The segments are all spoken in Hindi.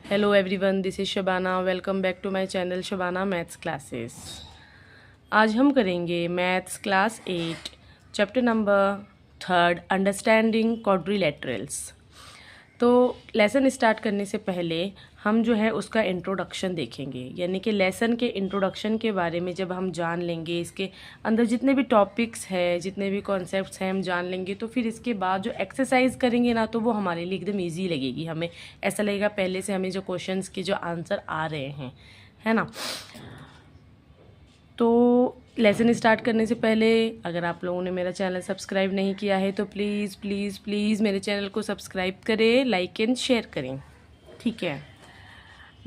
Hello everyone, this is Shabana. Welcome back to my channel Shabana maths classes. आज हम करेंगे maths class 8 chapter number 3 understanding quadrilaterals. तो लेसन स्टार्ट करने से पहले हम जो है उसका इंट्रोडक्शन देखेंगे, यानी कि लेसन के इंट्रोडक्शन के बारे में जब हम जान लेंगे, इसके अंदर जितने भी टॉपिक्स हैं, जितने भी कॉन्सेप्ट्स हैं हम जान लेंगे, तो फिर इसके बाद जो एक्सरसाइज करेंगे ना, तो वो हमारे लिए एकदम ईजी लगेगी। हमें ऐसा लगेगा पहले से हमें जो क्वेश्चंस के जो आंसर आ रहे हैं, है ना। तो लेसन स्टार्ट करने से पहले अगर आप लोगों ने मेरा चैनल सब्सक्राइब नहीं किया है तो प्लीज़ प्लीज़ प्लीज़ मेरे चैनल को सब्सक्राइब करें, लाइक एंड शेयर करें, ठीक है।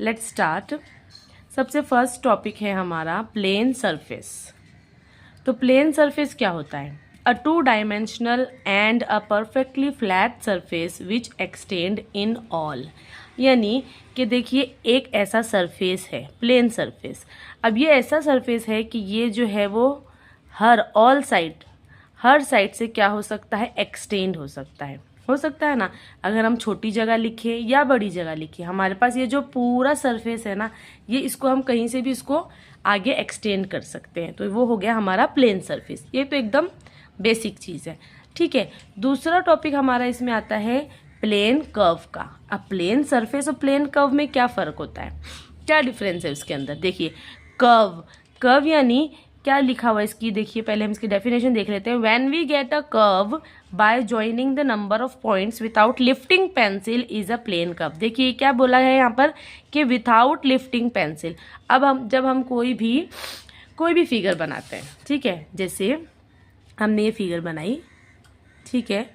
Let's start. सबसे फर्स्ट टॉपिक है हमारा प्लेन सरफेस। तो प्लेन सरफेस क्या होता है? A two dimensional and a perfectly flat surface which extend in all. यानी कि देखिए, एक ऐसा सरफेस है प्लेन सरफेस। अब ये ऐसा सरफेस है कि ये जो है वो हर साइड से क्या हो सकता है? एक्सटेंड हो सकता है ना। अगर हम छोटी जगह लिखें या बड़ी जगह लिखें, हमारे पास ये जो पूरा सरफेस है ना, ये इसको हम कहीं से भी इसको आगे एक्सटेंड कर सकते हैं। तो वो हो गया हमारा प्लेन सरफेस। ये तो एकदम बेसिक चीज़ है, ठीक है। दूसरा टॉपिक हमारा इसमें आता है प्लेन कर्व का। अब प्लेन सरफेस और प्लेन कर्व में क्या फ़र्क होता है, क्या डिफरेंस है उसके अंदर? देखिए, कर्व यानी क्या लिखा हुआ है इसकी, देखिए पहले हम इसकी डेफिनेशन देख लेते हैं। When we get a curve by joining the number of points without lifting pencil is a plane curve. देखिए क्या बोला है यहाँ पर कि विदाउट लिफ्टिंग पेंसिल। अब जब हम कोई भी फिगर बनाते हैं, ठीक है, जैसे हमने ये फिगर बनाई, ठीक है।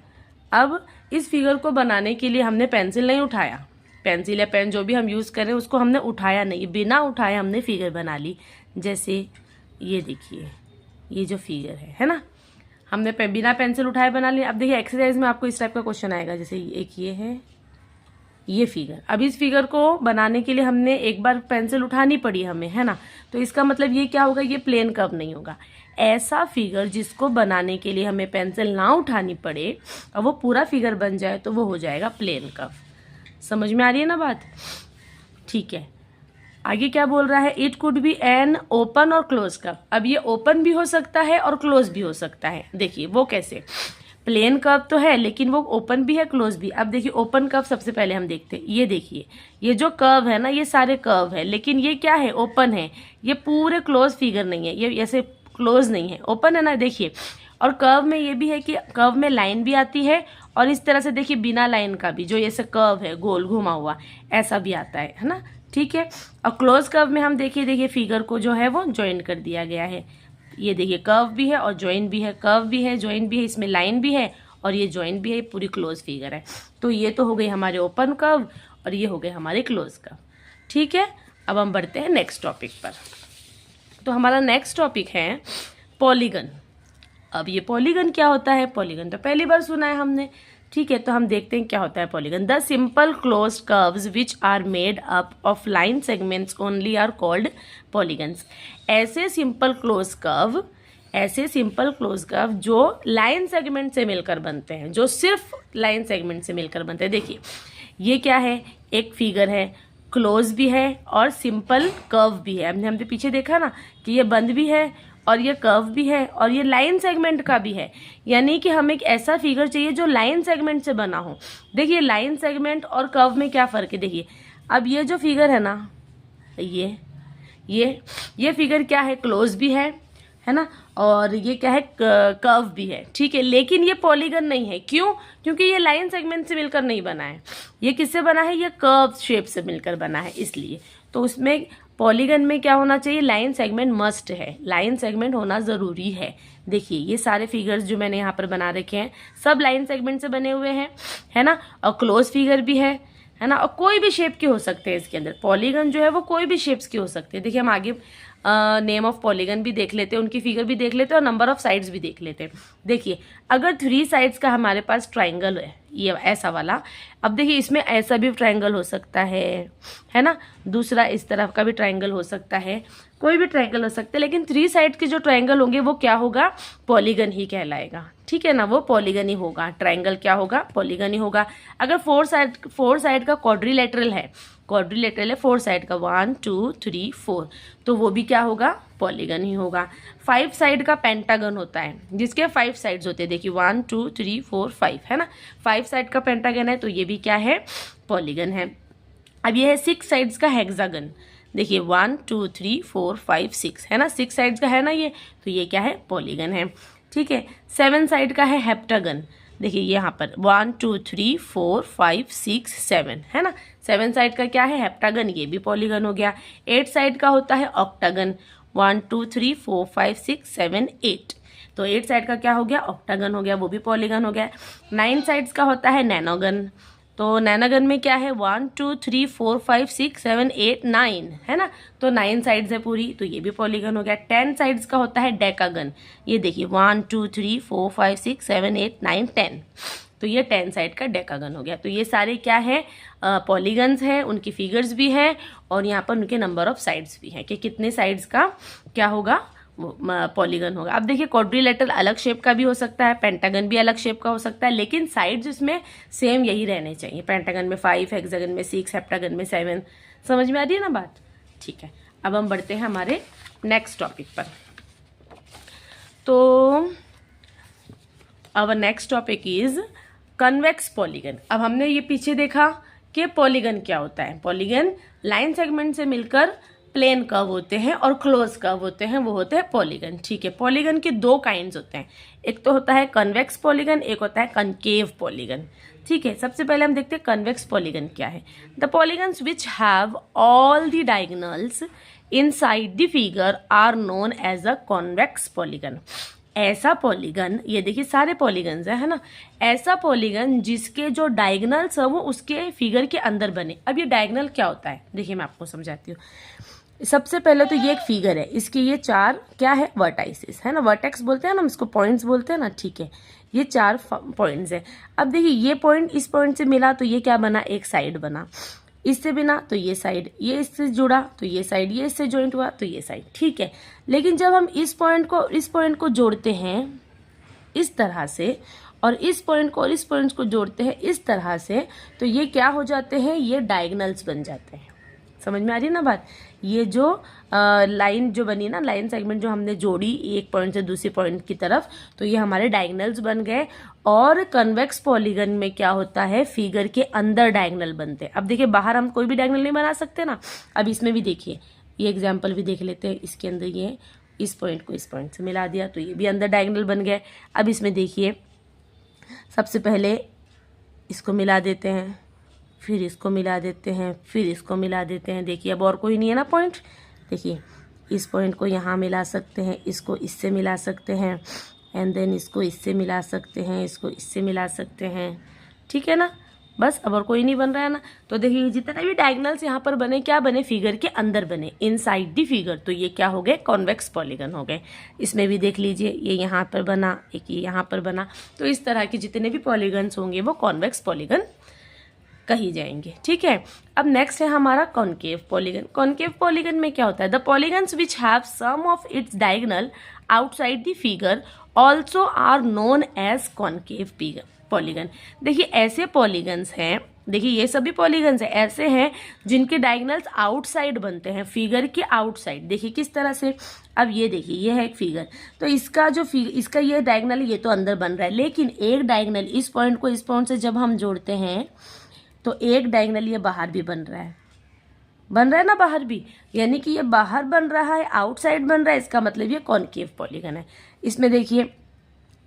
अब इस फिगर को बनाने के लिए हमने पेंसिल नहीं उठाया, पेंसिल या पेन जो भी हम यूज़ करें उसको हमने उठाया नहीं, बिना उठाए हमने फिगर बना ली। जैसे ये देखिए, ये जो फिगर है ना, हमने बिना पेंसिल उठाए बना लिया। अब देखिए एक्सरसाइज में आपको इस टाइप का क्वेश्चन आएगा, जैसे एक ये है ये फिगर। अब इस फिगर को बनाने के लिए हमने एक बार पेंसिल उठानी पड़ी हमें, है ना। तो इसका मतलब ये क्या होगा? ये प्लेन कर्व नहीं होगा। ऐसा फिगर जिसको बनाने के लिए हमें पेंसिल ना उठानी पड़े और वो पूरा फिगर बन जाए, तो वो हो जाएगा प्लेन कर्व। समझ में आ रही है ना बात? ठीक है, आगे क्या बोल रहा है? It could be an open और क्लोज कर्व। अब ये ओपन भी हो सकता है और क्लोज भी हो सकता है। देखिए वो कैसे? प्लेन कर्व तो है लेकिन वो ओपन भी है क्लोज भी। अब देखिए ओपन कर्व सबसे पहले हम देखते हैं। ये देखिए, ये जो कर्व है ना, ये सारे कर्व है, लेकिन ये क्या है? ओपन है। ये पूरे क्लोज फिगर नहीं है, ये ऐसे क्लोज नहीं है, ओपन है ना। देखिए, और कर्व में ये भी है कि कर्व में लाइन भी आती है, और इस तरह से देखिए बिना लाइन का भी, जो ऐसे कर्व है गोल घुमा हुआ, ऐसा भी आता है ना, ठीक है। और क्लोज कर्व में हम देखिए फिगर को जो है वो ज्वाइन कर दिया गया है। ये देखिए कर्व भी है और ज्वाइन भी है, कर्व भी है, ज्वाइन भी है, इसमें लाइन भी है और ये ज्वाइन भी है, पूरी क्लोज फिगर है। तो ये तो हो गई हमारे ओपन कर्व और ये हो गए हमारे क्लोज कर्व, ठीक है। अब हम बढ़ते हैं नेक्स्ट टॉपिक पर। तो हमारा नेक्स्ट टॉपिक है पॉलीगन। अब ये पॉलीगन क्या होता है? पॉलीगन तो पहली बार सुना है हमने, ठीक है। तो हम देखते हैं क्या होता है polygon. The simple close curves which are made up of line segments only are called polygons. ऐसे सिंपल क्लोज कर्व जो लाइन सेगमेंट से मिलकर बनते हैं, जो सिर्फ लाइन सेगमेंट से मिलकर बनते हैं। देखिए ये क्या है? एक फिगर है, क्लोज भी है और सिंपल कर्व भी है। हमने पीछे देखा ना कि ये बंद भी है और ये कर्व भी है और ये लाइन सेगमेंट का भी है। यानी कि हमें एक ऐसा फिगर चाहिए जो लाइन सेगमेंट से बना हो। देखिए लाइन सेगमेंट और कर्व में क्या फ़र्क है? देखिए अब ये जो फिगर है ना, ये फिगर क्या है? क्लोज भी है ना, और ये क्या है? कर्व भी है, ठीक है। लेकिन ये पॉलीगन नहीं है। क्यों? क्योंकि ये लाइन सेगमेंट से मिलकर नहीं बना है। ये किससे बना है? ये कर्व शेप से मिलकर बना है, इसलिए। तो उसमें पॉलीगन में क्या होना चाहिए? लाइन सेगमेंट मस्ट है, लाइन सेगमेंट होना ज़रूरी है। देखिए ये सारे फिगर्स जो मैंने यहाँ पर बना रखे हैं सब लाइन सेगमेंट से बने हुए हैं, है ना। और क्लोज फिगर भी है ना, और कोई भी शेप के हो सकते हैं इसके अंदर। पॉलीगन जो है वो कोई भी शेप्स के हो सकते हैं। देखिए हम आगे नेम ऑफ पॉलीगन भी देख लेते हैं, उनकी फिगर भी देख लेते हैं और नंबर ऑफ साइड्स भी देख लेते हैं। देखिए अगर 3 साइड्स का हमारे पास ट्राइंगल है, ये ऐसा वाला, अब देखिए इसमें ऐसा भी ट्राइंगल हो सकता है ना, दूसरा इस तरफ का भी ट्राइंगल हो सकता है, कोई भी ट्राइंगल हो सकता है, लेकिन 3 साइड के जो ट्राइंगल होंगे वो क्या होगा? पॉलीगन ही कहलाएगा, ठीक है ना। वो पॉलीगन ही होगा, ट्राइंगल क्या होगा? पॉलीगन ही होगा। अगर 4 साइड का क्वाड्रिलेटरल है, क्वाड्रिलेटरल है 4 साइड का, 1 2 3 4, तो वो भी क्या होगा, पॉलीगन ही होगा। 5 साइड का पेंटागन होता है जिसके 5 साइड्स होते हैं, देखिए 1 2 3 4 5 है ना, 5 साइड का पेंटागन है तो ये भी क्या है, पॉलीगन है। अब ये है 6 साइड्स का हेक्सागन, देखिए 1 2 3 4 5 6 है ना, 6 साइड्स का है ना ये, तो ये क्या है, पॉलीगन है। ठीक है, 7 साइड का है हेप्टागन, देखिए यहाँ पर 1 2 3 4 5 6 7 है ना, 7 साइड का क्या है, हेप्टागन, ये भी पॉलीगन हो गया। 8 साइड का होता है ऑक्टागन, 1 2 3 4 5 6 7 8, तो 8 साइड का क्या हो गया, ऑक्टागन हो गया, वो भी पॉलीगन हो गया। 9 साइड्स का होता है नैनोगन, तो नैनोगन में क्या है, 1 2 3 4 5 6 7 8 9 है ना, तो 9 साइड्स है पूरी, तो ये भी पॉलीगन हो गया। 10 साइड्स का होता है डेकागन, ये देखिए 1 2 3 4 5 6 7 8 9 10, तो ये 10 साइड का डेकागन हो गया। तो ये सारे क्या है, पॉलीगन्स हैं, उनकी फिगर्स भी है और यहाँ पर उनके नंबर ऑफ साइड्स भी हैं कि कितने साइड्स का क्या होगा, पॉलीगन होगा। अब देखिए क्वाड्रिलेटरल अलग शेप का भी हो सकता है, पेंटागन भी अलग शेप का हो सकता है, लेकिन साइड्स इसमें सेम यही रहने चाहिए, पेंटागन में 5, हेक्सागन में 6, हेप्टागन में 7। समझ में आ रही है ना बात? ठीक है, अब हम बढ़ते हैं हमारे नेक्स्ट टॉपिक पर। तो our next topic is convex polygon. अब हमने ये पीछे देखा कि पॉलीगन क्या होता है, पॉलीगन लाइन सेगमेंट से मिलकर प्लेन कर्व होते हैं और क्लोज कर्व होते हैं, वो होते हैं पॉलीगन। ठीक है, पॉलीगन के 2 काइंड्स होते हैं, एक तो होता है कन्वेक्स पॉलीगन, एक होता है कनकेव पॉलीगन। ठीक है, सबसे पहले हम देखते हैं कन्वेक्स पॉलीगन क्या है। The polygons which have all the diagonals inside the figure are known as a convex polygon. ऐसा पॉलीगन, ये देखिए सारे पॉलीगन्स है ना, ऐसा पॉलीगन जिसके जो डायगोनल्स है वो उसके फिगर के अंदर बने। अब ये डायगोनल क्या होता है, देखिए मैं आपको समझाती हूँ। सबसे पहले तो ये एक फिगर है, इसके ये 4 क्या है, वर्टाइसिस है ना, वर्टेक्स बोलते हैं ना, हम इसको पॉइंट्स बोलते हैं ना। ठीक है, ये 4 पॉइंट्स है। अब देखिए ये पॉइंट इस पॉइंट से मिला तो ये क्या बना, एक साइड बना, इससे बिना तो ये साइड, ये इससे जुड़ा तो ये साइड, ये इससे ज्वाइंट हुआ तो ये साइड। ठीक है, लेकिन जब हम इस पॉइंट को जोड़ते हैं इस तरह से और इस पॉइंट को और इस पॉइंट को जोड़ते हैं इस तरह से, तो ये क्या हो जाते हैं, ये डायगोनल्स बन जाते हैं। समझ में आ रही है ना बात? ये जो लाइन जो बनी ना, लाइन सेगमेंट जो हमने जोड़ी एक पॉइंट से दूसरे पॉइंट की तरफ, तो ये हमारे डायगोनल्स बन गए। और कन्वेक्स पॉलीगन में क्या होता है, फिगर के अंदर डायगोनल बनते हैं। अब देखिए बाहर हम कोई भी डायगोनल नहीं बना सकते ना, अब इसमें भी देखिए ये एग्जाम्पल भी देख लेते हैं। इसके अंदर ये इस पॉइंट को इस पॉइंट से मिला दिया तो ये भी अंदर डायगोनल बन गए। अब इसमें देखिए सबसे पहले इसको मिला देते हैं, फिर इसको मिला देते हैं, फिर इसको मिला देते हैं। देखिए अब और कोई नहीं है ना पॉइंट, देखिए इस पॉइंट को यहाँ मिला सकते हैं, इसको इससे मिला सकते हैं, एंड देन इसको इससे मिला सकते हैं, इसको इससे मिला सकते हैं। ठीक है ना, बस अब और कोई नहीं बन रहा है ना। तो देखिए जितने भी डायगोनल्स यहाँ पर बने, क्या बने, फिगर के अंदर बने, इनसाइड दी फिगर, तो ये क्या हो गए, कॉन्वेक्स पॉलीगन हो गए। इसमें भी देख लीजिए ये यहाँ पर बना, एक ये यहाँ पर बना, तो इस तरह के जितने भी पॉलीगन्स होंगे वो कॉन्वेक्स पॉलीगन कही जाएंगे। ठीक है, अब नेक्स्ट है हमारा कॉनकेव पॉलीगन। कॉनकेव पॉलीगन में क्या होता है, the polygons which have some of its diagonal outside the figure also are known as concave polygon. देखिए ऐसे पॉलीगन्स हैं, देखिए ये सभी पॉलीगन्स हैं, ऐसे हैं जिनके डायगोनल्स आउटसाइड बनते हैं, फिगर के आउटसाइड। देखिए किस तरह से, अब ये देखिए ये है एक फिगर, तो इसका जो इसका ये डायगोनल ये तो अंदर बन रहा है, लेकिन एक डायगोनल इस पॉइंट को इस पॉइंट से जब हम जोड़ते हैं तो एक डायगोनल ये बाहर भी बन रहा है ना, बाहर भी, यानी कि ये बाहर बन रहा है, आउटसाइड बन रहा है, इसका मतलब ये कॉनकेव पॉलीगन है। इसमें देखिए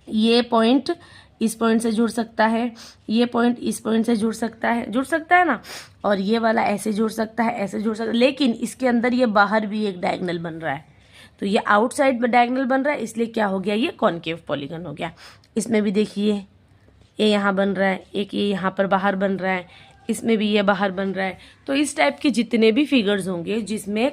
ये पॉइंट इस पॉइंट से जुड़ सकता है, ये पॉइंट इस पॉइंट से जुड़ सकता है ना, और ये वाला ऐसे जुड़ सकता है, ऐसे जुड़ सकता है, लेकिन इसके अंदर ये बाहर भी एक डायगोनल बन रहा है, तो ये आउटसाइड डायगोनल बन रहा है, इसलिए क्या हो गया, ये कॉनकेव पॉलीगन हो गया। इसमें भी देखिए ये यहाँ बन रहा है, एक ये यहाँ पर बाहर बन रहा है, इसमें भी ये बाहर बन रहा है। तो इस टाइप के जितने भी फिगर्स होंगे जिसमें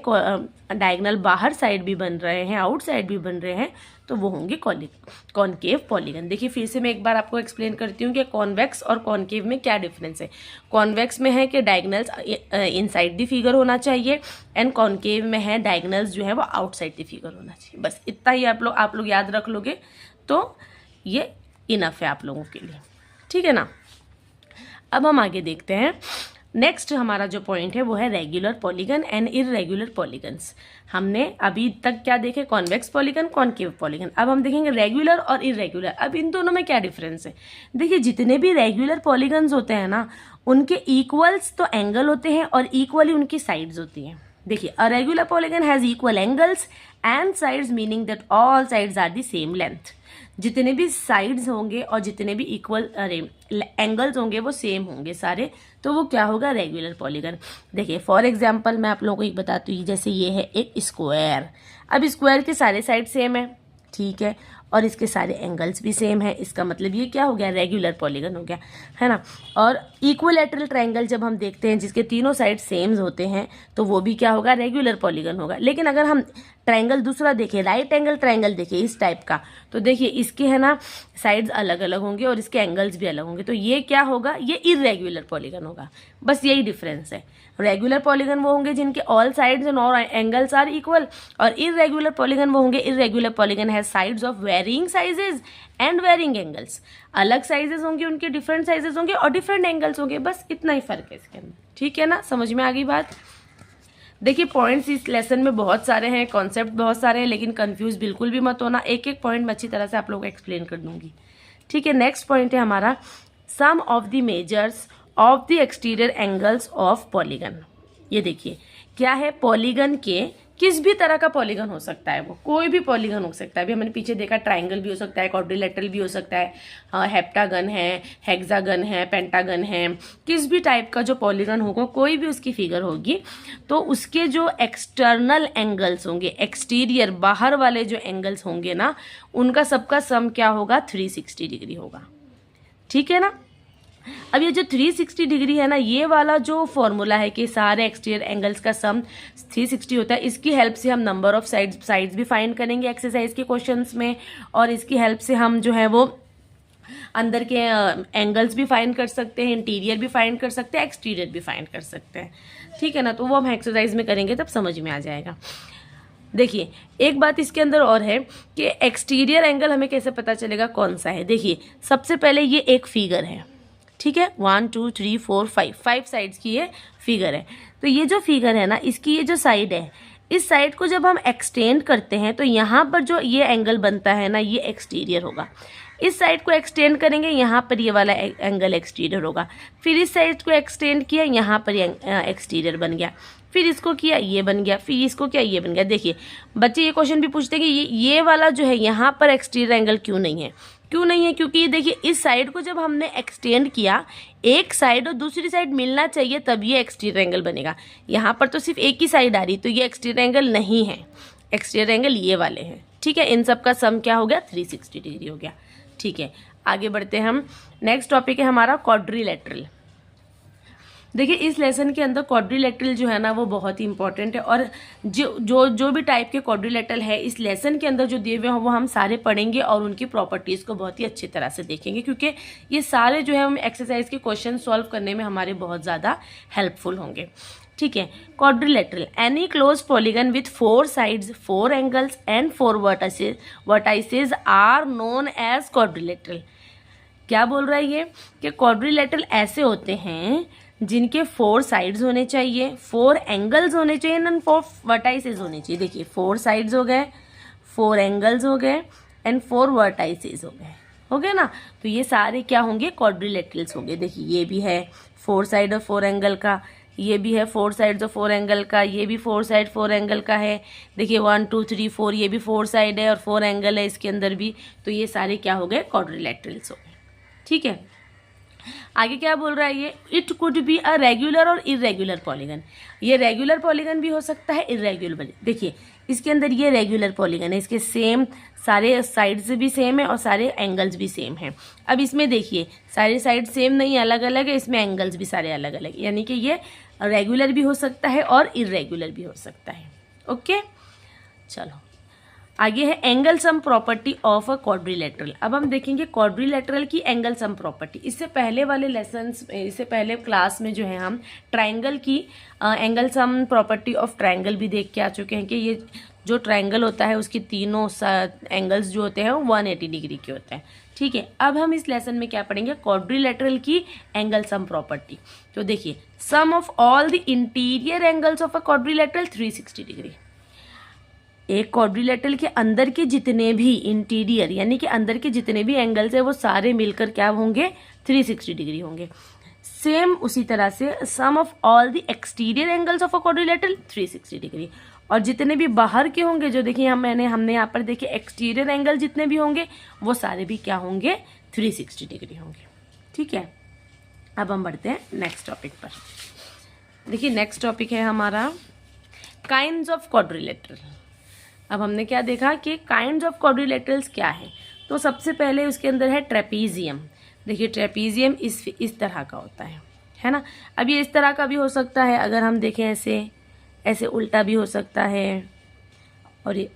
डायगोनल बाहर साइड भी बन रहे हैं, आउटसाइड भी बन रहे हैं, तो वो होंगे कॉनकेव पॉलीगन। देखिए फिर से मैं एक बार आपको एक्सप्लेन करती हूँ कि कॉन्वेक्स और कॉनकेव में क्या डिफरेंस है। कॉन्वेक्स में है कि डायगोनल्स इनसाइड द फिगर होना चाहिए, एंड कॉनकेव में है डायगोनल्स जो है वो आउटसाइड द फिगर होना चाहिए। बस इतना ही आप लोग याद रख लोगे तो ये इनफ है आप लोगों के लिए। ठीक है ना, अब हम आगे देखते हैं नेक्स्ट हमारा जो पॉइंट है वो है regular polygon and irregular polygons. हमने अभी तक क्या देखे, कॉन्वेक्स पॉलीगन, कॉनकेव पॉलीगन। अब हम देखेंगे रेगुलर और इररेगुलर। अब इन दोनों में क्या डिफरेंस है? देखिए, जितने भी रेगुलर पॉलीगन्स होते हैं ना, उनके इक्वल्स तो एंगल होते हैं और इक्वली उनकी साइड्स होती हैं। देखिए, a regular polygon has equal angles and sides, meaning that all sides are the same length. जितने भी साइड्स होंगे और जितने भी इक्वल एंगल्स होंगे वो सेम होंगे सारे, तो वो क्या होगा, रेगुलर पॉलीगन। देखिए, फॉर एग्जांपल मैं आप लोगों को एक बताती हूँ, जैसे ये है एक स्क्वायर। अब स्क्वायर के सारे साइड सेम है, ठीक है, और इसके सारे एंगल्स भी सेम है। इसका मतलब ये क्या हो गया, रेगुलर पॉलीगन हो गया, है ना। और इक्विलैटरल ट्रायंगल जब हम देखते हैं जिसके तीनों साइड सेम होते हैं, तो वो भी क्या होगा, रेगुलर पॉलीगन होगा। लेकिन अगर हम ट्रायंगल दूसरा देखें, राइट एंगल ट्रायंगल देखें इस टाइप का, तो देखिए इसके है ना साइड्स अलग अलग होंगे और इसके एंगल्स भी अलग होंगे, तो ये क्या होगा, ये इररेगुलर पॉलीगन होगा। बस यही डिफरेंस है। रेगुलर पॉलीगन वो होंगे जिनके all sides and all angles are equal, और इररेगुलर पॉलीगन वो होंगे, irregular polygon has sides of varying sizes and varying angles. अलग साइजेस होंगे उनके, डिफरेंट साइजेस होंगे और डिफरेंट एंगल्स होंगे, बस इतना ही फर्क है इसके अंदर, ठीक है ना। समझ में आ गई बात? देखिए, पॉइंट्स इस लेसन में बहुत सारे हैं, कॉन्सेप्ट बहुत सारे हैं, लेकिन कंफ्यूज बिल्कुल भी मत होना। एक एक पॉइंट मैं अच्छी तरह से आप लोगों को एक्सप्लेन कर दूंगी, ठीक है। नेक्स्ट पॉइंट है हमारा, sum of the measures of the exterior angles of polygon. ये देखिए क्या है, पॉलीगन के किस भी तरह का पॉलीगन हो सकता है, वो कोई भी पॉलीगन हो सकता है। अभी हमने पीछे देखा, ट्रायंगल भी हो सकता है, क्वाड्रिलेटरल भी हो सकता है, हेप्टागन है, हेक्सागन है, पेंटागन है। किस भी टाइप का जो पॉलीगन होगा, कोई भी उसकी फिगर होगी, तो उसके जो एक्सटर्नल एंगल्स होंगे, एक्सटीरियर बाहर वाले जो एंगल्स होंगे ना, उनका सबका सम क्या होगा, 360 डिग्री होगा, ठीक है ना। अब ये जो 360 डिग्री है ना, ये वाला जो फॉर्मूला है कि सारे एक्सटीरियर एंगल्स का सम 360 होता है, इसकी हेल्प से हम नंबर ऑफ साइड्स भी फाइंड करेंगे एक्सरसाइज के क्वेश्चंस में, और इसकी हेल्प से हम जो है वो अंदर के एंगल्स भी फाइंड कर सकते हैं, इंटीरियर भी फाइंड कर सकते हैं, एक्सटीरियर भी फाइंड कर सकते हैं, ठीक है ना। तो वो हम एक्सरसाइज में करेंगे तब समझ में आ जाएगा। देखिए, एक बात इसके अंदर और है कि एक्सटीरियर एंगल हमें कैसे पता चलेगा कौन सा है। देखिए, सबसे पहले ये एक फिगर है, ठीक है, 1 2 3 4 5 साइड्स की ये फिगर है। तो ये जो फिगर है ना, इसकी ये जो साइड है, इस साइड को जब हम एक्सटेंड करते हैं तो यहाँ पर जो ये एंगल बनता है ना, ये एक्सटीरियर होगा। इस साइड को एक्सटेंड करेंगे, यहाँ पर ये वाला एंगल एक्सटीरियर होगा। फिर इस साइड को एक्सटेंड किया, यहाँ पर एक्सटीरियर बन गया। फिर इसको किया, ये बन गया। फिर इसको किया, ये बन गया। देखिए बच्चे ये क्वेश्चन भी पूछते हैं कि ये वाला जो है यहाँ पर एक्सटीरियर एंगल क्यों नहीं है, क्यों नहीं है? क्योंकि देखिए, इस साइड को जब हमने एक्सटेंड किया, एक साइड और दूसरी साइड मिलना चाहिए तब ये एक्सटीरियर एंगल बनेगा। यहाँ पर तो सिर्फ एक ही साइड आ रही, तो ये एक्सटीरियर एंगल नहीं है। एक्सटीरियर एंगल ये वाले हैं, ठीक है। इन सब का सम क्या हो गया, 360 डिग्री हो गया, ठीक है। आगे बढ़ते हैं हम। नेक्स्ट टॉपिक है हमारा क्वाड्रिलेटरल। देखिए, इस लेसन के अंदर क्वाड्रिलेटरल जो है ना, वो बहुत ही इंपॉर्टेंट है, और जो भी टाइप के क्वाड्रिलेटरल है इस लेसन के अंदर जो दिए हुए हैं वो हम सारे पढ़ेंगे और उनकी प्रॉपर्टीज़ को बहुत ही अच्छी तरह से देखेंगे, क्योंकि ये सारे जो है हम एक्सरसाइज के क्वेश्चन सॉल्व करने में हमारे बहुत ज़्यादा हेल्पफुल होंगे, ठीक है। Quadrilateral, any close polygon with 4 sides, 4 angles and 4 vertices are known as quadrilateral. क्या बोल रहा है ये कि क्वाड्रिलेटरल ऐसे होते हैं जिनके 4 साइड्स होने चाहिए, 4 एंगल्स होने चाहिए एंड 4 वर्टाइसेस होने चाहिए। देखिए, 4 साइड्स हो गए, 4 एंगल्स हो गए एंड 4 वर्टाइसेस हो गए ना। तो ये सारे क्या होंगे, क्वाड्रिलेटरल्स होंगे। देखिए, ये भी है 4 साइड और 4 एंगल का, ये भी है 4 साइड्स और 4 एंगल का, ये भी 4 साइड 4 एंगल का है। देखिए 1 2 3 4, ये भी 4 साइड है और 4 एंगल है इसके अंदर भी। तो ये सारे क्या हो गए, क्वाड्रिलेटरल्स हो गए, ठीक है। आगे क्या बोल रहा है ये, it could be a regular और इरेगुलर पॉलीगन। ये रेगुलर पॉलीगन भी हो सकता है, इरेगुलर। देखिए, इसके अंदर ये रेगुलर पॉलीगन है, इसके सेम सारे साइड्स भी सेम है और सारे एंगल्स भी सेम हैं। अब इसमें देखिए, सारे साइड सेम नहीं, अलग अलग है, इसमें एंगल्स भी सारे अलग अलग, यानी कि ये रेगुलर भी हो सकता है और इरेगुलर भी हो सकता है, ओके। चलो आगे है angle sum property of a quadrilateral. अब हम देखेंगे क्वाड्रिलेटरल की एंगल सम प्रॉपर्टी। इससे पहले वाले लेसन्स, इससे पहले क्लास में जो है हम ट्रायंगल की angle sum property of triangle भी देख के आ चुके हैं कि ये जो ट्रायंगल होता है उसके तीनों एंगल्स जो होते हैं वो 180 डिग्री के होते हैं। ठीक है, अब हम इस लेसन में क्या पढ़ेंगे, क्वाड्रिलेटरल की एंगल सम प्रॉपर्टी। तो देखिए, sum of all the interior angles of a quadrilateral 360 degree. एक क्वाड्रिलेटरल के अंदर के जितने भी इंटीरियर यानी कि अंदर के जितने भी एंगल्स है वो सारे मिलकर क्या होंगे, 360 डिग्री होंगे। सेम उसी तरह से sum of all the exterior angles of a quadrilateral 360 degree, और जितने भी बाहर के होंगे, जो देखिए हमने यहाँ पर देखिए एक्सटीरियर एंगल जितने भी होंगे वो सारे भी क्या होंगे, 360 डिग्री होंगे। ठीक है, अब हम बढ़ते हैं नेक्स्ट टॉपिक पर। देखिए नेक्स्ट टॉपिक है हमारा काइंड्स ऑफ क्वाड्रिलेटरल। अब हमने क्या देखा कि काइंड्स ऑफ क्वाड्रिलेटरल्स क्या है। तो सबसे पहले उसके अंदर है ट्रेपीजियम। देखिए ट्रेपीजियम इस तरह का होता है ना। अब ये इस तरह का भी हो सकता है, अगर हम देखें ऐसे उल्टा भी हो सकता है, और ये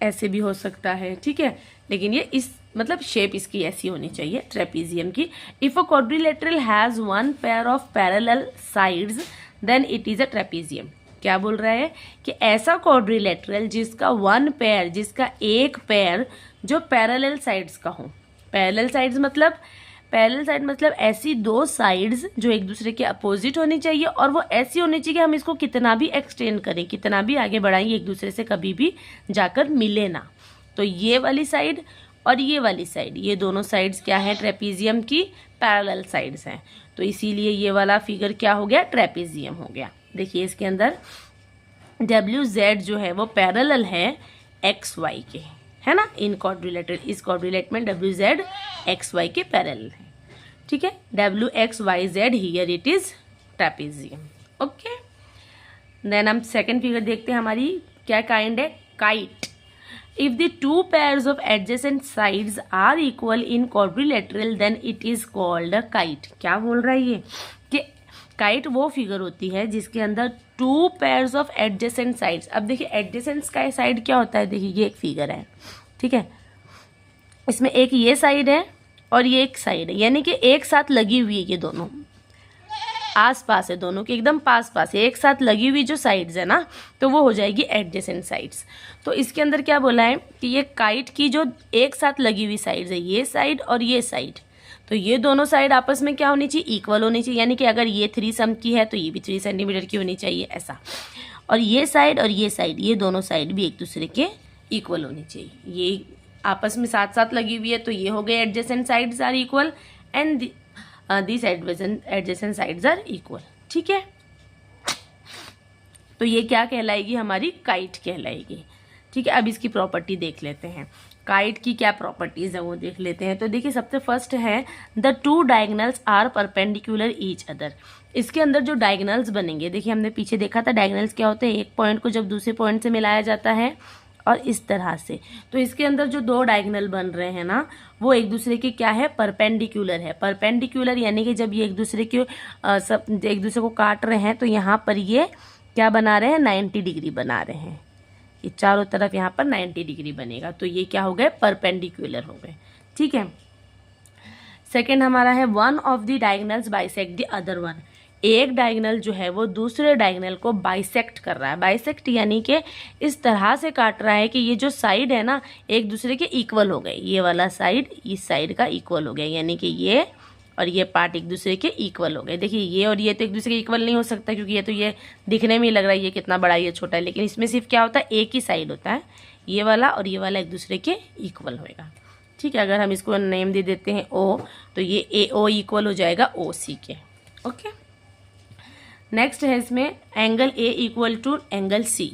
ऐसे भी हो सकता है। ठीक है, लेकिन ये इस मतलब शेप इसकी ऐसी होनी चाहिए ट्रेपीजियम की। If a quadrilateral has one pair of parallel sides then it is a trapezium. क्या बोल रहा है कि ऐसा क्वाड्रिलेटरल जिसका वन पेयर, जिसका एक पेयर जो पैरेलल साइड्स का हो। पैरेलल साइड मतलब ऐसी दो साइड्स जो एक दूसरे के अपोजिट होनी चाहिए, और वो ऐसी होनी चाहिए कि हम इसको कितना भी एक्सटेंड करें, कितना भी आगे बढ़ाएं, एक दूसरे से कभी भी जाकर मिले ना। तो ये वाली साइड और ये वाली साइड, ये दोनों साइड्स क्या है, ट्रेपीजियम की पैरेलल साइड्स हैं। तो इसीलिए ये वाला फिगर क्या हो गया, ट्रेपीजियम हो गया। देखिए इसके अंदर WZ जो है वो पैरेलल है XY के, है ना। इन क्वाड्रिलेटरल, इस क्वाड्रिलेट में WZ XY के पैरेलल है। ठीक है, WXYZ here it is trapezium. Okay, then हम सेकंड फिगर देखते हैं, हमारी क्या काइंड है, kite. If the two pairs of adjacent sides are equal in quadrilateral then it is called a kite. क्या बोल रहा है ये कि काइट वो फिगर होती है जिसके अंदर to pairs of adjacent sides. अब देखिए एडजेसेंट का साइड क्या होता है, देखिए ये एक फिगर है। ठीक है, इसमें एक ये साइड है और ये एक साइड है, यानी कि एक साथ लगी हुई है, ये दोनों आस पास है, दोनों के एकदम पास पास है, एक साथ लगी हुई जो साइड्स है ना, तो वो हो जाएगी एडजेसेंट साइड्स। तो इसके अंदर क्या बोला है कि ये काइट की जो एक साथ लगी हुई साइड्स है, ये साइड और ये साइड, तो ये दोनों साइड आपस में क्या होनी चाहिए, इक्वल होनी चाहिए। यानी कि अगर ये 3 सम की है तो ये भी 3 सेंटीमीटर की होनी चाहिए, ऐसा। और ये साइड और ये साइड, ये दोनों साइड भी एक दूसरे के इक्वल होनी चाहिए। ये आपस में साथ साथ लगी हुई है, तो ये हो गए adjacent sides are equal and this adjacent sides are equal. ठीक है, तो ये क्या कहलाएगी, हमारी काइट कहलाएगी। ठीक है, अब इसकी प्रॉपर्टी देख लेते हैं, काइट की क्या प्रॉपर्टीज है वो देख लेते हैं। तो देखिए सबसे फर्स्ट है the two diagonals are perpendicular each other. इसके अंदर जो डायगनल्स बनेंगे, देखिए हमने पीछे देखा था डायगनल्स क्या होते हैं, एक पॉइंट को जब दूसरे पॉइंट से मिलाया जाता है और इस तरह से। तो इसके अंदर जो दो डायगनल बन रहे हैं ना, वो एक दूसरे के क्या है, परपेंडिकुलर है। परपेंडिकुलर यानी कि जब ये एक दूसरे को काट रहे हैं तो यहाँ पर ये क्या बना रहे हैं, 90 डिग्री बना रहे हैं। ये चारों तरफ यहाँ पर 90 डिग्री बनेगा, तो ये क्या हो गए, परपेंडिकुलर हो गए। ठीक है, सेकेंड हमारा है one of the diagonals bisect the other one. एक डायगनल जो है वो दूसरे डायगनल को बाइसेक्ट कर रहा है। बाइसेक्ट यानी कि इस तरह से काट रहा है कि ये जो साइड है ना एक दूसरे के इक्वल हो गए, ये वाला साइड इस साइड का इक्वल हो गया, यानी कि ये और ये पार्ट एक दूसरे के इक्वल हो गए। देखिए ये और ये तो एक दूसरे के इक्वल नहीं हो सकता, क्योंकि ये दिखने में ही लग रहा है ये कितना बड़ा ये छोटा है, लेकिन इसमें सिर्फ क्या होता है, एक ही साइड होता है, ये वाला और ये वाला एक दूसरे के इक्वल होएगा। ठीक है, अगर हम इसको नेम दे देते हैं ओ, तो ये AO इक्वल हो जाएगा OC के। ओके, नेक्स्ट है इसमें angle A equal to angle C।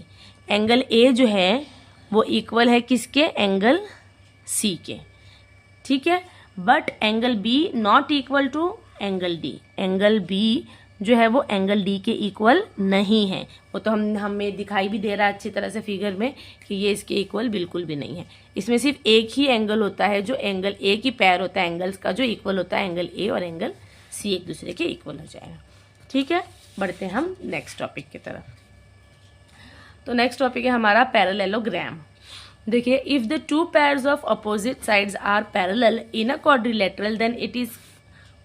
Angle A जो है वो इक्वल है किसके, एंगल C के। ठीक है, but angle B not equal to angle D। Angle B जो है वो एंगल D के इक्वल नहीं है। वो तो हमें दिखाई भी दे रहा है अच्छी तरह से फिगर में कि ये इसके इक्वल बिल्कुल भी नहीं है। इसमें सिर्फ एक ही एंगल होता है जो एंगल A की पैर होता है एंगल्स का, जो इक्वल होता है एंगल A और एंगल C एक दूसरे के इक्वल हो जाएगा। ठीक है, बढ़ते हैं हम नेक्स्ट टॉपिक की तरफ। तो नेक्स्ट टॉपिक है हमारा पैरेललोग्राम। देखिए if the two pairs of opposite sides are parallel in a quadrilateral then it is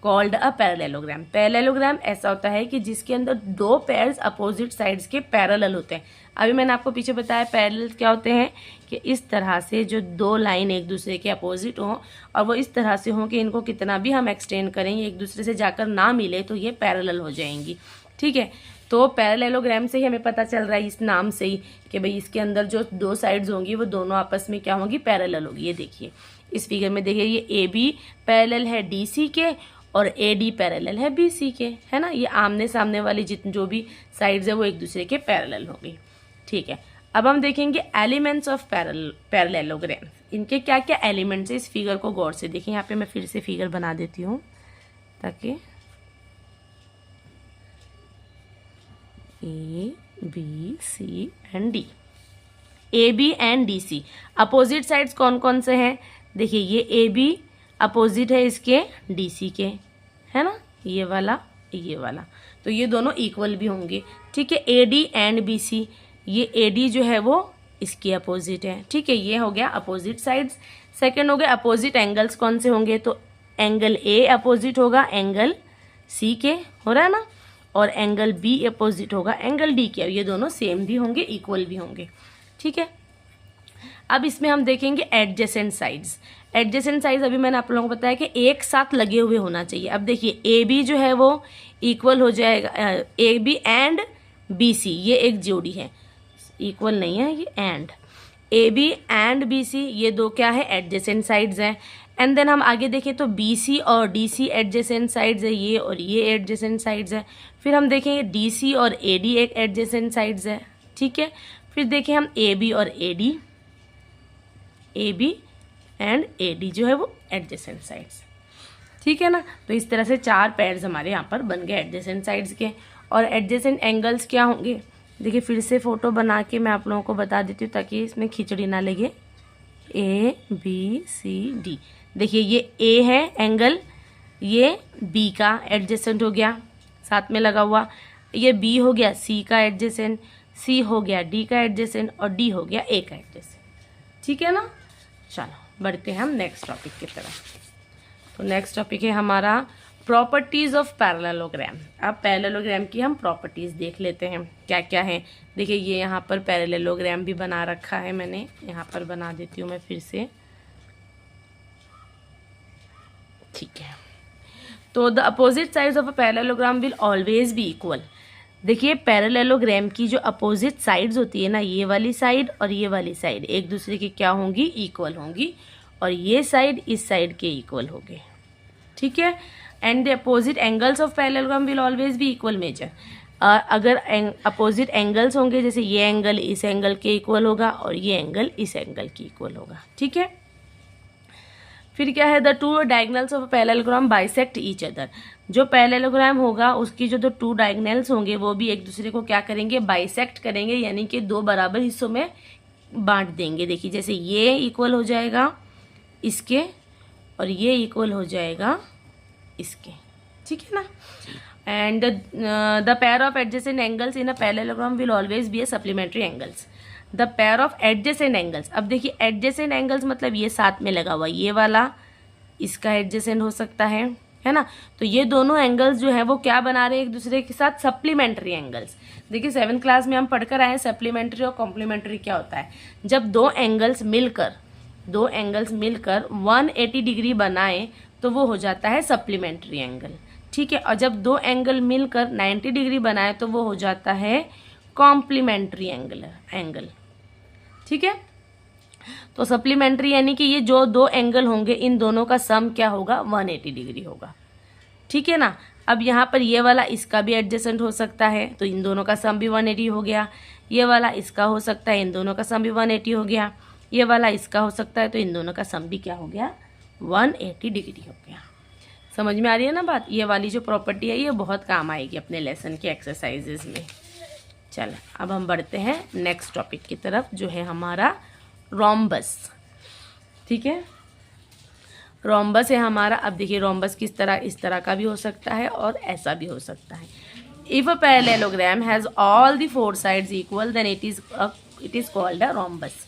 called a parallelogram. Parallelogram ऐसा होता है कि जिसके अंदर दो पेयर्स अपोजिट साइड्स के पैरेलल होते हैं। अभी मैंने आपको पीछे बताया पैरेलल क्या होते हैं, कि इस तरह से जो दो लाइन एक दूसरे के अपोजिट हों और वो इस तरह से हों कि इनको कितना भी हम एक्सटेंड करें ये एक दूसरे से जाकर ना मिले तो ये पैरेलल हो जाएंगी। ठीक है, तो पैरेललोग्राम से ही हमें पता चल रहा है इस नाम से ही कि भाई इसके अंदर जो दो साइड्स होंगी वो दोनों आपस में क्या होंगी, पैरेलल होगी। ये देखिए इस फिगर में देखिए ये ए बी पैरेलल है डी सी के और ए डी पैरेलल है बी सी के, है ना। ये आमने सामने वाली जितनी जो भी साइड्स है वो एक दूसरे के पैरेलल होंगी। ठीक है, अब हम देखेंगे एलिमेंट्स ऑफ पैरेललोग्राम। इनके क्या क्या एलिमेंट्स है इस फिगर को गौर से देखें। यहाँ पे मैं फिर से फिगर बना देती हूँ ताकि A B C and D, A B and D C opposite sides कौन कौन से हैं। देखिए ये ए बी अपोजिट है इसके डी सी के, है ना, ये वाला ये वाला, तो ये दोनों इक्वल भी होंगे। ठीक है, A D and B C, ये ए डी जो है वो इसकी अपोजिट है। ठीक है, ये हो गया अपोजिट साइड्स। सेकंड हो गया अपोजिट एंगल्स कौन से होंगे, तो एंगल ए अपोजिट होगा एंगल सी के, हो रहा है ना, और एंगल बी अपोजिट होगा एंगल डी के, ये दोनों सेम भी होंगे इक्वल भी होंगे। ठीक है, अब इसमें हम देखेंगे एडजेसेंट साइड्स। एडजेसेंट साइड्स अभी मैंने आप लोगों को बताया कि एक साथ लगे हुए होना चाहिए। अब देखिए ए बी जो है वो इक्वल हो जाएगा, A B and B C ये एक जोड़ी है, इक्वल नहीं है ये and, A B and B C ये दो क्या है, एडजेसेंट साइड्स हैं। एंड देन हम आगे देखें तो बी सी और डी सी एडजेसेंट साइड्स है, ये और ये एडजेसेंट साइड्स है। फिर हम देखेंगे डी सी और ए डी एक एडजेसेंट साइड्स है। ठीक है, फिर देखें हम ए बी और A D, A B and A D जो है वो एडजेसेंट साइड्स। ठीक है ना, तो इस तरह से चार पेयर्स हमारे यहाँ पर बन गए एडजेसेंट साइड्स के। और एडजेसेंट एंगल्स क्या होंगे, देखिए फिर से फोटो बना के मैं आप लोगों को बता देती हूँ ताकि इसमें खिचड़ी ना लगे। ए बी सी डी, देखिए ये ए है एंगल, ये बी का एडजेसेंट हो गया साथ में लगा हुआ, ये बी हो गया सी का एडजेसेंट, सी हो गया डी का एडजेसेंट और डी हो गया ए का एडजेसेंट। ठीक है ना, चलो बढ़ते हैं हम नेक्स्ट टॉपिक की तरफ। तो नेक्स्ट टॉपिक है हमारा प्रॉपर्टीज ऑफ पैरेललोग्राम। अब पैरेललोग्राम की हम प्रॉपर्टीज देख लेते हैं क्या क्या है। देखिए ये यहाँ पर पैरेललोग्राम भी बना रखा है मैंने, यहाँ पर बना देती हूँ मैं फिर से। ठीक है, तो the opposite sides of a parallelogram will always be equal. देखिए पैरेललोग्राम की जो अपोजिट साइड्स होती है ना, ये वाली साइड और ये वाली साइड एक दूसरे की क्या होंगी, इक्वल होंगी, और ये साइड इस साइड के इक्वल होंगे। ठीक है, and the opposite angles of parallelogram will always be equal major. अगर अपोजिट एंगल्स होंगे, जैसे ये एंगल इस एंगल के इक्वल होगा और ये एंगल इस एंगल के इक्वल होगा। ठीक है, फिर क्या है, the two diagonals of parallelogram bisect each other. जो पैरेललोग्राम होगा उसकी जो टू डायगोनल्स होंगे वो भी एक दूसरे को क्या करेंगे, बाइसेक्ट करेंगे, यानी कि दो बराबर हिस्सों में बांट देंगे। देखिए जैसे ये इक्वल हो जाएगा इसके और ये इक्वल हो जाएगा इसके। ठीक है ना, and the pair of adjacent angles in a parallelogram will always be A supplementary angles. The pair of adjacent angles, अब देखिए एडजेसेंट एंगल्स मतलब ये साथ में लगा हुआ, ये वाला इसका एडजेसेंट हो सकता है ना। तो ये दोनों एंगल्स जो है वो क्या बना रहे हैं एक दूसरे के साथ, सप्लीमेंट्री एंगल्स। देखिए 7th क्लास में हम पढ़कर आए हैं सप्लीमेंट्री और कॉम्प्लीमेंट्री क्या होता है। जब दो एंगल्स मिलकर 180 डिग्री बनाए तो वो हो जाता है सप्लीमेंट्री एंगल। ठीक है, और जब दो एंगल मिलकर 90 डिग्री बनाए तो वो हो जाता है कॉम्प्लीमेंट्री एंगल। ठीक है, तो सप्लीमेंट्री यानी कि ये जो दो एंगल होंगे इन दोनों का सम क्या होगा, 180 डिग्री होगा। ठीक है ना, अब यहाँ पर ये वाला इसका भी एडजेसेंट हो सकता है तो इन दोनों का सम भी 180 हो गया, ये वाला इसका हो सकता है इन दोनों का सम भी 180 हो गया, ये वाला इसका हो सकता है तो इन दोनों का सम भी क्या हो गया, 180 डिग्री हो गया। समझ में आ रही है ना बात। ये वाली जो प्रॉपर्टी है ये बहुत काम आएगी अपने लेसन के एक्सरसाइजेज में। चल अब हम बढ़ते हैं नेक्स्ट टॉपिक की तरफ जो है हमारा रोम्बस। ठीक है, रोम्बस है हमारा। अब देखिए रोम्बस किस तरह, इस तरह का भी हो सकता है और ऐसा भी हो सकता है। If a parallelogram has all the four sides equal then it is called a rhombus.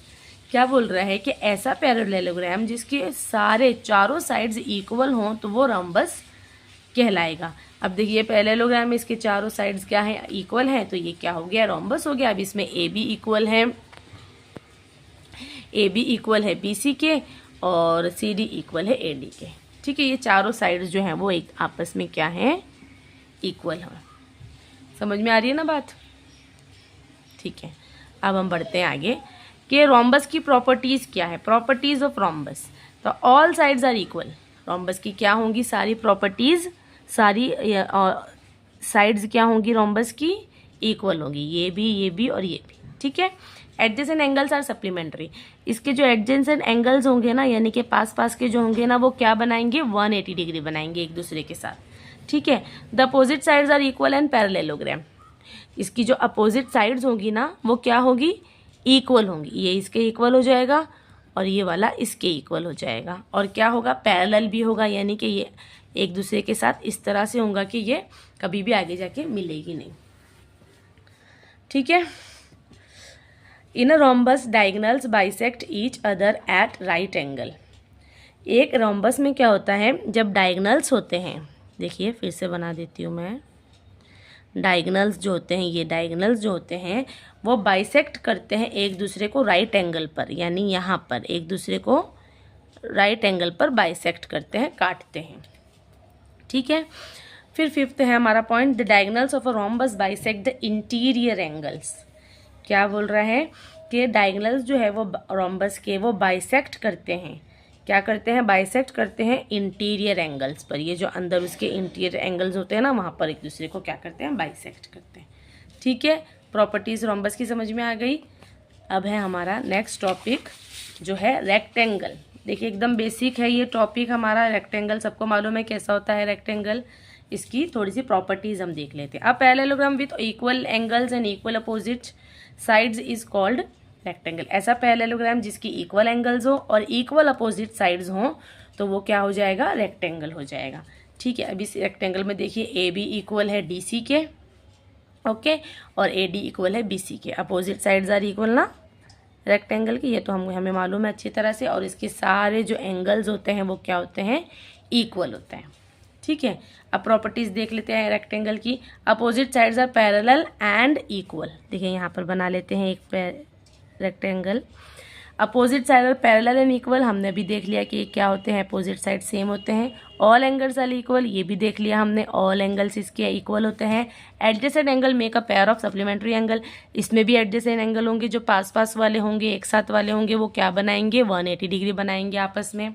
क्या बोल रहा है कि ऐसा पैरेललोग्राम जिसके सारे चारों साइड्स इक्वल हों तो वो रोम्बस कहलाएगा। अब देखिए पैरेललोग्राम में इसके चारों साइड्स क्या है, इक्वल है, तो ये क्या हो गया, रोम्बस हो गया। अब इसमें ए बी इक्वल है, ए बी इक्वल है बी सी के, और सी डी इक्वल है ए डी के। ठीक है, ये चारों साइड्स जो हैं वो एक आपस में क्या हैं, इक्वल हैं। समझ में आ रही है ना बात? ठीक है, अब हम बढ़ते हैं आगे कि रोम्बस की प्रॉपर्टीज़ क्या है। प्रॉपर्टीज़ ऑफ रोम्बस, तो all sides are equal. Rhombus की क्या होंगी सारी प्रॉपर्टीज़, सारी साइड्स क्या होंगी रोम्बस की, इक्वल होंगी, ये भी और ये भी। ठीक है, एडजेसेंट एंगल्स आर सप्लीमेंट्री। इसके जो एडजेसेंट एंगल्स होंगे ना, यानी कि पास पास के जो होंगे ना, वो क्या बनाएंगे, 180 डिग्री बनाएंगे एक दूसरे के साथ। ठीक है, the opposite sides are equal and parallelogram. इसकी जो अपोजिट साइड्स होंगी ना, वो क्या होगी, इक्वल होंगी। ये इसके इक्वल हो जाएगा और ये वाला इसके इक्वल हो जाएगा, और क्या होगा, पैरेलल भी होगा, यानी कि ये एक दूसरे के साथ इस तरह से होगा कि ये कभी भी आगे जाके मिलेगी नहीं। ठीक है, in a rhombus diagonals bisect each other at right angle. एक रोम्बस में क्या होता है, जब डायगोनल्स होते हैं, देखिए फिर से बना देती हूँ मैं, डायगोनल्स जो होते हैं, ये डायगोनल्स जो होते हैं वो बाइसेक्ट करते हैं एक दूसरे को राइट एंगल पर, यानी यहाँ पर एक दूसरे को राइट एंगल पर बाइसेक्ट करते हैं, काटते हैं। ठीक है, फिर फिफ्थ है हमारा point, the diagonals of a rhombus bisect the interior angles. क्या बोल रहा है कि डायगोनल्स जो है वो रोम्बस के वो बाइसेक्ट करते हैं, क्या करते हैं, बाइसेक्ट करते हैं इंटीरियर एंगल्स पर। ये जो अंदर उसके इंटीरियर एंगल्स होते हैं ना, वहाँ पर एक दूसरे को क्या करते हैं, बाइसेक्ट करते हैं। ठीक है, प्रॉपर्टीज रोम्बस की समझ में आ गई। अब है हमारा नेक्स्ट टॉपिक जो है रेक्टेंगल। देखिए एकदम बेसिक है ये टॉपिक हमारा, रेक्टेंगल सबको मालूम है कैसा होता है रेक्टेंगल। इसकी थोड़ी सी प्रॉपर्टीज हम देख लेते हैं। अब parallelogram with equal angles and equal opposite sides is called rectangle. ऐसा पैरेललोग्राम जिसकी इक्वल एंगल्स हो और इक्वल अपोजिट साइड्स हो तो वो क्या हो जाएगा, रेक्टेंगल हो जाएगा। ठीक है, अब इस रेक्टेंगल में देखिए ए बी इक्वल है डी सी के, ओके, और ए डी इक्वल है बी सी के। अपोजिट साइड्स आर इक्वल ना रेक्टेंगल की, ये तो हमें मालूम है अच्छी तरह से। और इसके सारे जो एंगल्स होते हैं वो क्या होते हैं, इक्वल होते हैं। ठीक है, अब प्रॉपर्टीज देख लेते हैं रेक्टेंगल की। Opposite sides are parallel and equal. देखिए यहाँ पर बना लेते हैं एक rectangle. Opposite side are parallel and equal, हमने भी देख लिया कि क्या होते हैं, अपोजिट साइड सेम होते हैं। ऑल एंगल्स आर इक्वल, ये भी देख लिया हमने, ऑल एंगल्स इसके इक्वल होते हैं। Adjacent angle make a pair of supplementary angle, इसमें भी एडजेसेंट एंगल होंगे, जो पास पास वाले होंगे, एक साथ वाले होंगे, वो क्या बनाएंगे, 180 डिग्री बनाएंगे आपस में।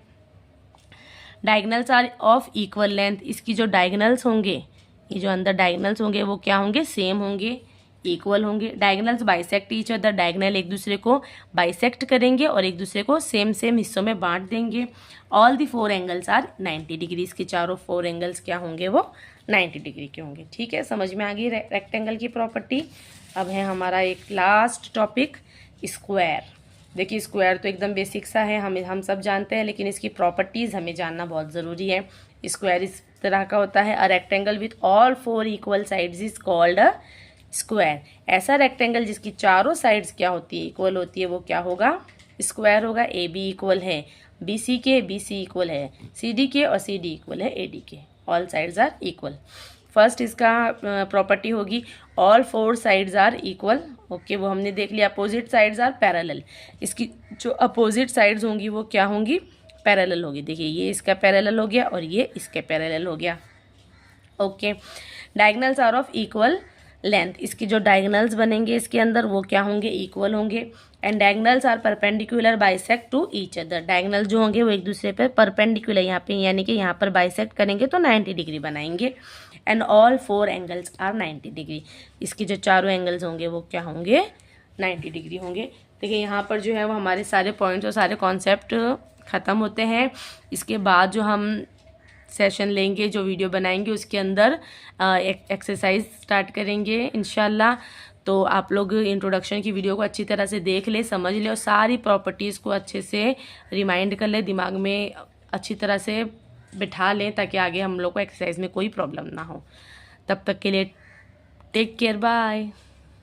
Diagonals are of equal length, इसकी जो डायगोनल्स होंगे, ये जो अंदर डायगोनल्स होंगे वो क्या होंगे, सेम होंगे, इक्वल होंगे। Diagonals bisect each other, diagonal एक दूसरे को बाइसेक्ट करेंगे और एक दूसरे को सेम सेम हिस्सों में बांट देंगे। All the 4 angles are 90 degree, इसके चारों 4 एंगल्स क्या होंगे, वो 90 डिग्री के होंगे। ठीक है, समझ में आ गई रेक्टेंगल की प्रॉपर्टी। अब है हमारा एक लास्ट टॉपिक, स्क्वायर। देखिए स्क्वायर तो एकदम बेसिक सा है, हम सब जानते हैं, लेकिन इसकी प्रॉपर्टीज़ हमें जानना बहुत ज़रूरी है। स्क्वायर इस तरह का होता है, a rectangle with all 4 equal sides is called a square. ऐसा रेक्टेंगल जिसकी चारों साइड्स क्या होती है, इक्वल होती है, वो क्या होगा, स्क्वायर होगा। ए बी इक्वल है बी सी के, बी सी इक्वल है सी डी के, और सी डी इक्वल है ए डी के। All sides are equal. First इसका प्रॉपर्टी होगी all 4 sides are equal, okay, वो हमने देख लिया। अपोजिट साइड्स आर पैरेलल, इसकी जो अपोजिट साइड्स होंगी वो क्या होंगी, पैरेलल होगी। देखिए ये इसका पैरेलल हो गया और ये इसके पैरेलल हो गया, okay. Diagonals are of equal length, इसके जो डायगोनल्स बनेंगे इसके अंदर वो क्या होंगे, इक्वल होंगे। And diagonals are perpendicular bisect to each other, diagonal जो होंगे वो एक दूसरे पर परपेंडिकुलर, यहाँ पे यानी कि यहाँ पर बाइसेक्ट करेंगे तो 90 डिग्री बनाएंगे। And all 4 angles are 90 degree, इसके जो चारों एंगल्स होंगे वो क्या होंगे, 90 डिग्री होंगे। देखिए यहाँ पर जो है वो हमारे सारे पॉइंट्स और सारे कॉन्सेप्ट ख़त्म होते हैं। इसके बाद जो हम सेशन लेंगे, जो वीडियो बनाएंगे, उसके अंदर एक एक्सरसाइज स्टार्ट करेंगे इंशाल्लाह। तो आप लोग इंट्रोडक्शन की वीडियो को अच्छी तरह से देख ले, समझ ले और सारी प्रॉपर्टीज़ को अच्छे से रिमाइंड कर ले, दिमाग में अच्छी तरह से बिठा लें, ताकि आगे हम लोग को एक्सरसाइज में कोई प्रॉब्लम ना हो। तब तक के लिए टेक केयर, बाय।